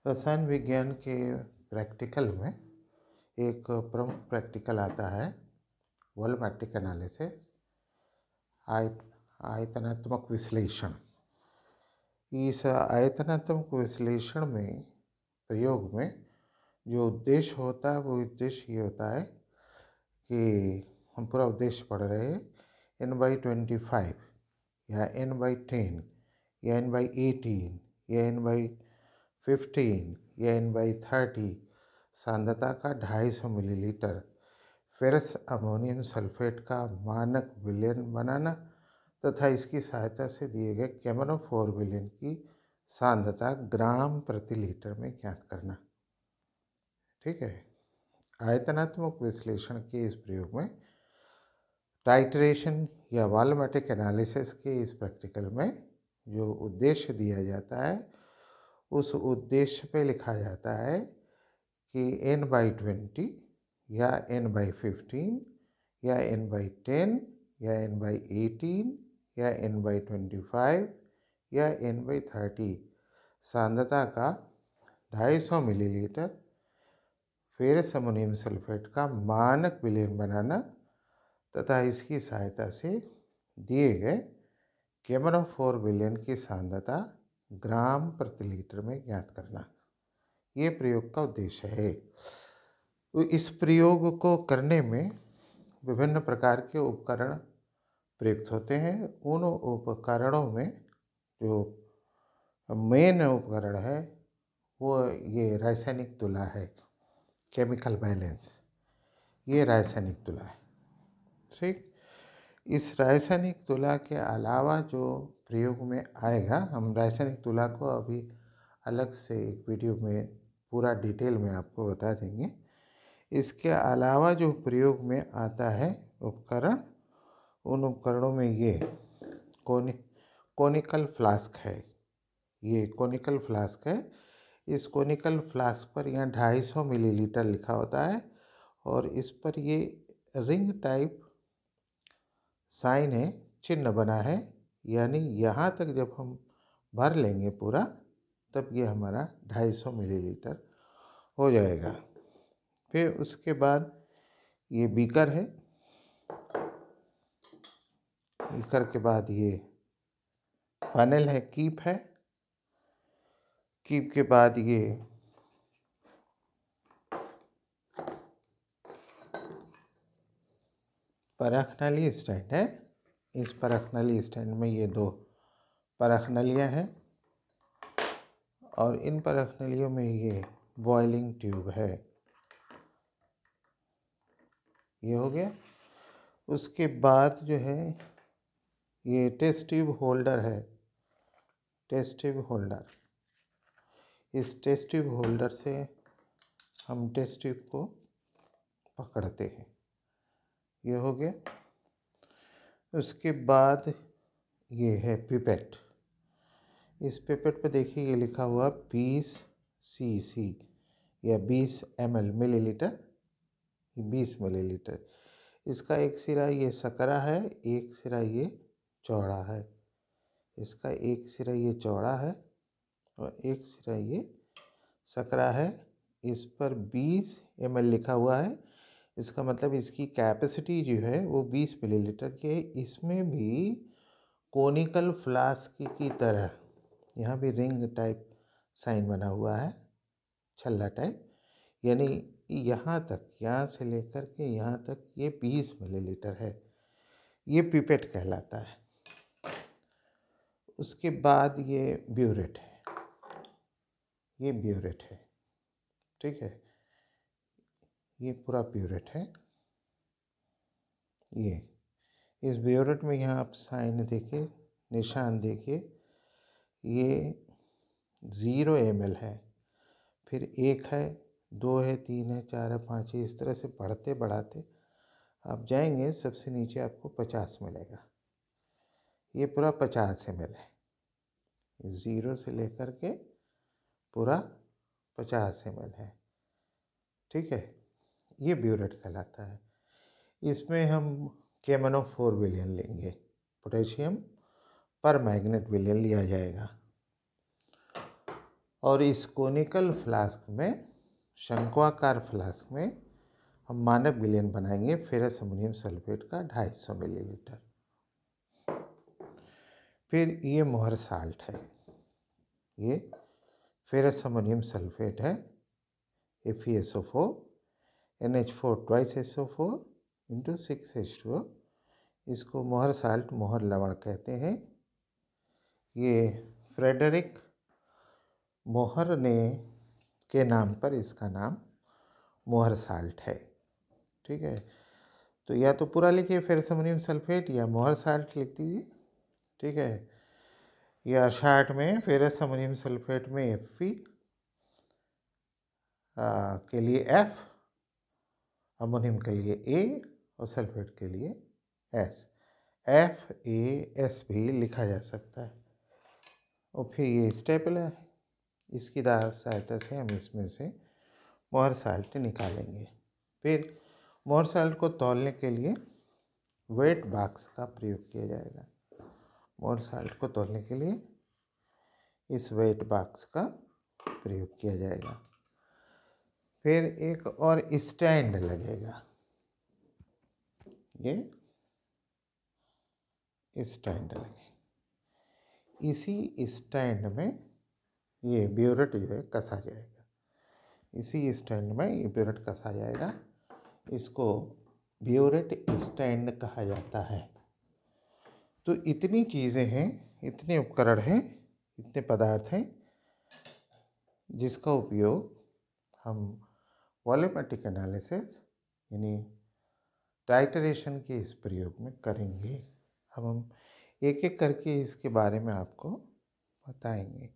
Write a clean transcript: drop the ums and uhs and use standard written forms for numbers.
रसायन विज्ञान के प्रैक्टिकल में एक प्रमुख प्रैक्टिकल आता है वॉल्यूमेट्रिक एनालिसिस, आयतनात्मक विश्लेषण। इस आयतनात्मक विश्लेषण में प्रयोग में जो उद्देश्य होता है वो उद्देश्य ये होता है कि हम पूरा उद्देश्य पढ़ रहे हैं n/25 या n/10 या n/18 या n/15 या n/30 सांद्रता का 250 मिलीलीटर फेरस अमोनियम सल्फेट का मानक विलयन बनाना तथा इसकी सहायता से दिए गए केमनोफोर विलयन की सांद्रता ग्राम प्रति लीटर में ज्ञात करना। ठीक है। आयतनात्मक विश्लेषण के इस प्रयोग में टाइट्रेशन या वॉल्यूमेट्रिक एनालिसिस के इस प्रैक्टिकल में जो उद्देश्य दिया जाता है उस उद्देश्य पे लिखा जाता है कि n/20 या n/15 या n/10 या n/18 या n/25 या n/30 सांद्रता का 250 मिलीलीटर फेरस अमोनियम सल्फेट का मानक विलयन बनाना तथा इसकी सहायता से दिए गए केमनोफोर विलयन की सांद्रता ग्राम प्रति लीटर में ज्ञात करना, ये प्रयोग का उद्देश्य है। तो इस प्रयोग को करने में विभिन्न प्रकार के उपकरण प्रयुक्त होते हैं। उन उपकरणों में जो मेन उपकरण है वो ये रासायनिक तुला है, केमिकल बैलेंस, ये रासायनिक तुला है। ठीक। इस रासायनिक तुला के अलावा जो प्रयोग में आएगा, हम रासायनिक तुला को अभी अलग से एक वीडियो में पूरा डिटेल में आपको बता देंगे। इसके अलावा जो प्रयोग में आता है उपकरण, उन उपकरणों में ये कोनिकल फ्लास्क है। ये कोनिकल फ्लास्क है। इस कोनिकल फ्लास्क पर यहाँ 250 मिलीलीटर लिखा होता है और इस पर ये रिंग टाइप साइन है, चिन्ह बना है, यानी यहाँ तक जब हम भर लेंगे पूरा तब ये हमारा 250 मिलीलीटर हो जाएगा। फिर उसके बाद ये बीकर है। बीकर के बाद ये फनेल है, कीप है। कीप के बाद ये परख-नली स्टैंड है। इस परख-नली स्टैंड में ये 2 परख-नलियाँ हैं और इन परख-नलियों में ये बॉइलिंग ट्यूब है। ये हो गया। उसके बाद जो है ये टेस्ट ट्यूब होल्डर है, टेस्ट ट्यूब होल्डर। इस टेस्ट ट्यूब होल्डर से हम टेस्ट ट्यूब को पकड़ते हैं। ये हो गया। उसके बाद ये है पिपेट। इस पिपेट पे देखिए ये लिखा हुआ 20 cc या 20 ml मिलीलीटर, 20 मिलीलीटर। इसका एक सिरा ये सकरा है, एक सिरा ये चौड़ा है। इसका एक सिरा ये चौड़ा है और एक सिरा ये सकरा है। इस पर 20 ml लिखा हुआ है। इसका मतलब इसकी कैपेसिटी जो है वो 20 मिलीलीटर की है। इसमें भी कोनिकल फ्लास्क की तरह यहाँ भी रिंग टाइप साइन बना हुआ है, छल्ला टाइप, यानी यहाँ तक, यहाँ से लेकर के यहाँ तक ये 20 मिलीलीटर है। ये पिपेट कहलाता है। उसके बाद ये ब्यूरेट है, ये ब्यूरेट है। ठीक है। ये पूरा ब्यूरेट है। ये इस ब्यूरेट में यहाँ आप साइन देखिए, निशान देखिए, ये 0 ml है, फिर 1 है, 2 है, 3 है, 4 है, 5 है। इस तरह से बढ़ते बढ़ाते आप जाएंगे, सबसे नीचे आपको 50 मिलेगा। ये पूरा 50 ml है, 0 से लेकर के पूरा 50 ml है। ठीक है। ये ब्यूरेट कहलाता है। इसमें हम केमनोफोर विलयन लेंगे, पोटेशियम पर मैग्नेट विलयन लिया जाएगा। और इस कोनिकल फ्लास्क में, शंक्वाकार फ्लास्क में हम मानक विलयन बनाएंगे फेरस अमोनियम सल्फेट का 250 मिलीलीटर। फिर ये मोहर साल्ट है, ये फेरस अमोनियम सल्फेट है, FeSO4 NH4 twice SO4 into 6H2O। इसको मोहर साल्ट, मोहर लवण कहते हैं। ये फ्रेडरिक मोहर ने के नाम पर इसका नाम मोहर साल्ट है। ठीक है, तो या तो पूरा लिखिए फेरस अमोनियम सल्फेट या मोहर साल्ट लिख दीजिए। ठीक है, या शार्ट में फेरस अमोनियम सल्फेट में Fe के लिए F, अमोनियम के लिए A और सल्फेट के लिए S, FAS भी लिखा जा सकता है। और फिर ये स्टेपलर है, इसकी सहायता से हम इसमें से मोहर साल्ट निकालेंगे। फिर मोहर साल्ट को तौलने के लिए वेट बॉक्स का प्रयोग किया जाएगा। मोहर साल्ट को तौलने के लिए इस वेट बॉक्स का प्रयोग किया जाएगा। फिर एक और स्टैंड लगेगा, ये स्टैंड लगेगा। इसी स्टैंड में ये ब्यूरेट जो है कसा जाएगा। इसी स्टैंड में ये ब्यूरेट कसा जाएगा। इसको ब्यूरेट स्टैंड कहा जाता है। तो इतनी चीज़ें हैं, इतने उपकरण हैं, इतने पदार्थ हैं जिसका उपयोग हम वॉल्यूमेट्रिक एनालिसिस यानी टाइटरेशन के इस प्रयोग में करेंगे। अब हम एक एक करके इसके बारे में आपको बताएंगे।